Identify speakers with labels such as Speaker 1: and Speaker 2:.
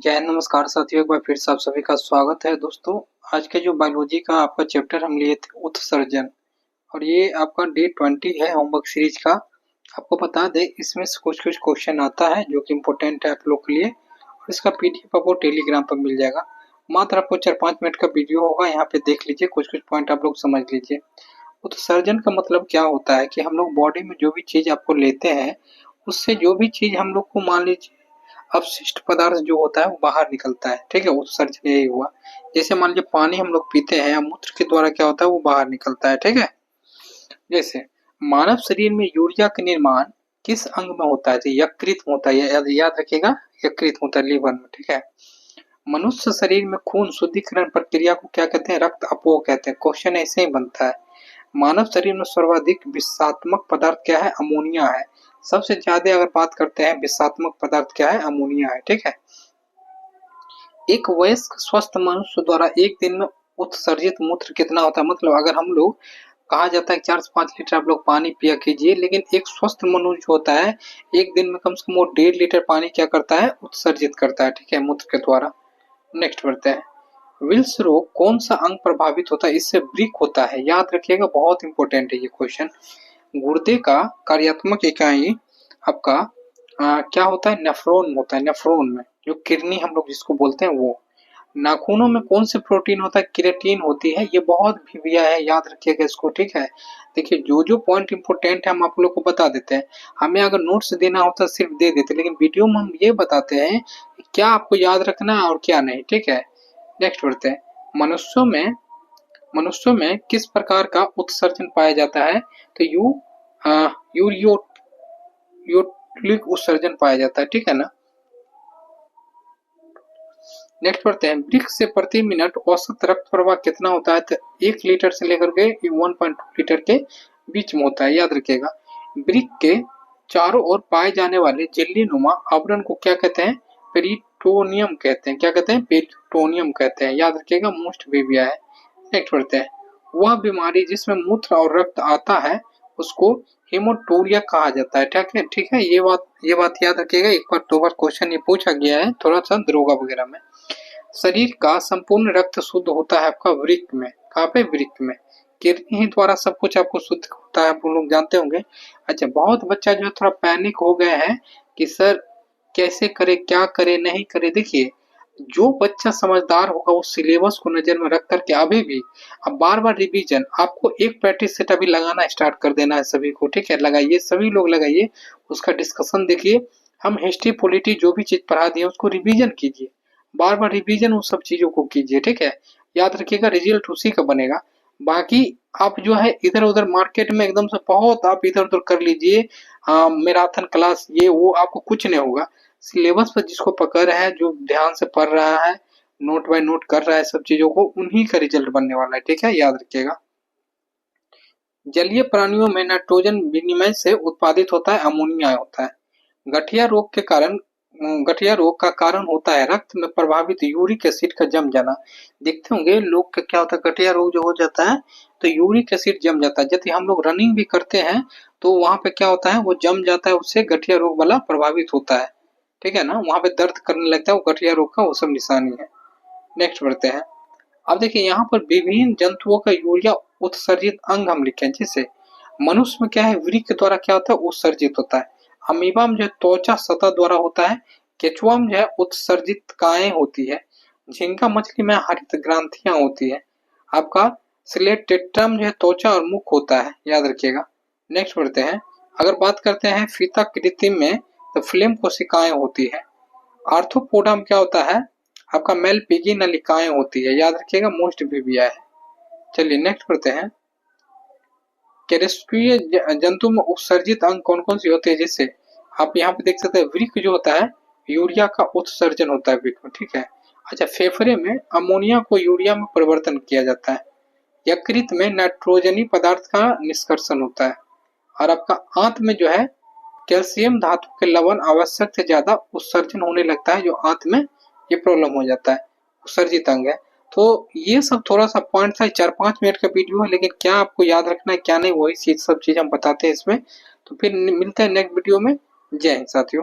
Speaker 1: जय हिंद, नमस्कार साथियों। एक बार फिर से आप सभी का स्वागत है दोस्तों। आज के जो बायोलॉजी का आपका चैप्टर हम लिए थे उत्सर्जन, और ये आपका डे 20 है होमवर्क सीरीज का। आपको बता दें इसमें से कुछ कुछ क्वेश्चन आता है जो कि इम्पोर्टेंट है आप लोग के लिए, और इसका पीडीएफ आपको टेलीग्राम पर मिल जाएगा। मात्र आपको 4-5 मिनट का वीडियो होगा, यहाँ पे देख लीजिए, कुछ कुछ पॉइंट आप लोग समझ लीजिए। उत्सर्जन का मतलब क्या होता है कि हम लोग बॉडी में जो भी चीज आपको लेते हैं उससे जो भी चीज हम लोग को, मान लीजिए अपशिष्ट पदार्थ जो होता है वो बाहर निकलता है। ठीक है, उत्सर्जन यही हुआ। जैसे मान लीजिए पानी हम लोग पीते हैं, मूत्र के द्वारा क्या होता है वो बाहर निकलता है। ठीक है, जैसे मानव शरीर में यूरिया का निर्माण किस अंग में होता है? तो यकृत में होता है, याद रखिएगा, यकृत में होता है, लीवर में। ठीक है, मनुष्य शरीर में खून शुद्धिकरण प्रक्रिया को क्या कहते हैं? रक्त अपोह कहते हैं। क्वेश्चन ऐसे ही बनता है। मानव शरीर में सर्वाधिक विषात्मक पदार्थ क्या है? अमोनिया है। सबसे ज्यादा अगर बात करते हैं विषात्मक पदार्थ क्या है? अमोनिया है। ठीक है, एक वयस्क स्वस्थ मनुष्य द्वारा एक दिन में उत्सर्जित मूत्र कितना होता है? मतलब अगर हम लोग, कहा जाता है 4 से 5 लीटर आप लोग पानी पिया कीजिए, लेकिन एक स्वस्थ मनुष्य होता है एक दिन में कम से कम वो 1.5 लीटर पानी क्या करता है? उत्सर्जित करता है। ठीक है, मूत्र के द्वारा। नेक्स्ट बढ़ते हैं। विल्स रोग कौन सा अंग प्रभावित होता है? इससे वृक्क होता है। याद रखिएगा, बहुत इंपॉर्टेंट है ये क्वेश्चन। गुर्दे का कार्यात्मक इकाई आपका क्या होता है? नेफ्रॉन होता है। नेफ्रॉन में जो किडनी हम लोग जिसको बोलते हैं वो। नाखूनों में कौन से प्रोटीन होता है? केराटिन होती है। ये बहुत भिविया है, याद रखिएगा इसको। ठीक है, देखिए जो जो पॉइंट इंपोर्टेंट है हम आप लोग को बता देते हैं। हमें अगर नोट्स देना होता सिर्फ दे देते, लेकिन वीडियो में हम ये बताते हैं क्या आपको याद रखना है और क्या नहीं। ठीक है, नेक्स्ट बढ़ते हैं। मनुष्यों में किस प्रकार का उत्सर्जन पाया जाता है? तो यूरियोटिक उत्सर्जन पाया जाता है। ठीक है ना। नेक्स्ट पढ़ते हैं। वृक्क से प्रति मिनट औसत रक्त प्रवाह कितना होता है? तो 1 लीटर से लेकर के 1.2 लीटर के बीच में होता है। याद रखिएगा। वृक्क के चारों ओर पाए जाने वाले जेली नुमा आवरण को क्या कहते हैं? पेरिटोनियम कहते हैं। क्या कहते हैं? पेरिटोनियम कहते हैं। याद रखिएगा, मोस्ट बेबिया है। नेक्स्ट पढ़ते हैं। वह बीमारी जिसमें मूत्र और रक्त आता है उसको हेमोटूरिया कहा जाता है। ठीक है, ये बात याद रखिएगा। एक बार 2 बार क्वेश्चन ये पूछा गया है थोड़ा सा दरोगा वगैरह में। शरीर का संपूर्ण रक्त शुद्ध होता है आपका वृक्क में। कहाँ पे? वृक्क में। किडनी ही द्वारा सब कुछ आपको शुद्ध होता है, आप लोग जानते होंगे। अच्छा, बहुत बच्चा जो है थोड़ा पैनिक हो गए हैं कि सर कैसे करे, क्या करे, नहीं करे। देखिए, जो बच्चा समझदार होगा वो सिलेबस को नजर में रख करके अभी भी अब बार बार रिवीजन, आपको एक प्रैक्टिस सेट अभी लगाना स्टार्ट कर देना है सभी को। ठीक है, लगाइए, सभी लोग लगाइए, उसका डिस्कशन देखिए। हम हिस्ट्री पॉलिटी जो भी चीज पढ़ा दिए उसको रिवीजन कीजिए, बार बार रिवीजन उन सब चीजों को कीजिए। ठीक है, याद रखिएगा, रिजल्ट उसी का बनेगा। बाकी आप जो है इधर उधर मार्केट में एकदम से बहुत आप इधर उधर कर लीजिए, मैराथन क्लास ये वो, आपको कुछ नहीं होगा। सिलेबस पर जिसको पकड़ है, जो ध्यान से पढ़ रहा है, नोट बाय नोट कर रहा है सब चीजों को, उन्हीं का रिजल्ट बनने वाला है। ठीक है, याद रखिएगा। जलीय प्राणियों में नाइट्रोजन विनिमय से उत्पादित होता है अमोनिया होता है। गठिया रोग का कारण होता है रक्त में प्रभावित यूरिक एसिड का जम जाना। देखते होंगे लोग का क्या होता है, गठिया रोग जो हो जाता है तो यूरिक एसिड जम जाता है। यदि हम लोग रनिंग भी करते हैं तो वहां पे क्या होता है, वो जम जाता है, उससे गठिया रोग वाला प्रभावित होता है। ठीक है ना, वहां पे दर्द करने लगता है, वो गठिया रोग का वो सब निशानी है। नेक्स्ट बढ़ते हैं। अब देखिए यहाँ पर विभिन्न जंतुओं का यूरिया उत्सर्जित अंग हम लिखे। जैसे मनुष्य में क्या है, वृक्क द्वारा क्या होता है? उत्सर्जित होता है। अमीबा में जो है त्वचा सतह द्वारा होता है। केचुआ में जो है उत्सर्जित काएं होती है। झींगा मछली में हरित ग्रंथियां होती है। आपका स्लेट टेट्रा में जो है त्वचा और मुख होता है। याद रखिएगा। नेक्स्ट बढ़ते हैं। अगर बात करते हैं फीता कृत्रिम में तो फ्लेम कोशिकाएं होती है। आर्थ्रोपोडा में क्या होता है? आपका मेलपिगी नलिकाएं होती है। याद रखिएगा, मोस्ट विविया है। चलिए नेक्स्ट बढ़ते हैं। केरेस्ट्रीय जंतु में उत्सर्जित अंग कौन कौन सी होते हैं? जैसे आप यहाँ पे देख सकते हैं, वृक्क जो होता है यूरिया का उत्सर्जन होता है वृक्क में। ठीक है। अच्छा, फेफड़े में अमोनिया को यूरिया में परिवर्तन किया जाता है। यकृत में नाइट्रोजनी पदार्थ का निष्कर्षण होता है। और आपका आंत में जो है कैल्शियम धातु के लवण आवश्यक से ज्यादा उत्सर्जन होने लगता है, जो आंत में ये प्रॉब्लम हो जाता है, उत्सर्जित अंग है। तो ये सब थोड़ा सा पॉइंट था, 4-5 मिनट का वीडियो है, लेकिन क्या आपको याद रखना है क्या नहीं वही सब चीज हम बताते हैं इसमें। तो फिर मिलते हैं नेक्स्ट वीडियो में। जय हिंद साथियों।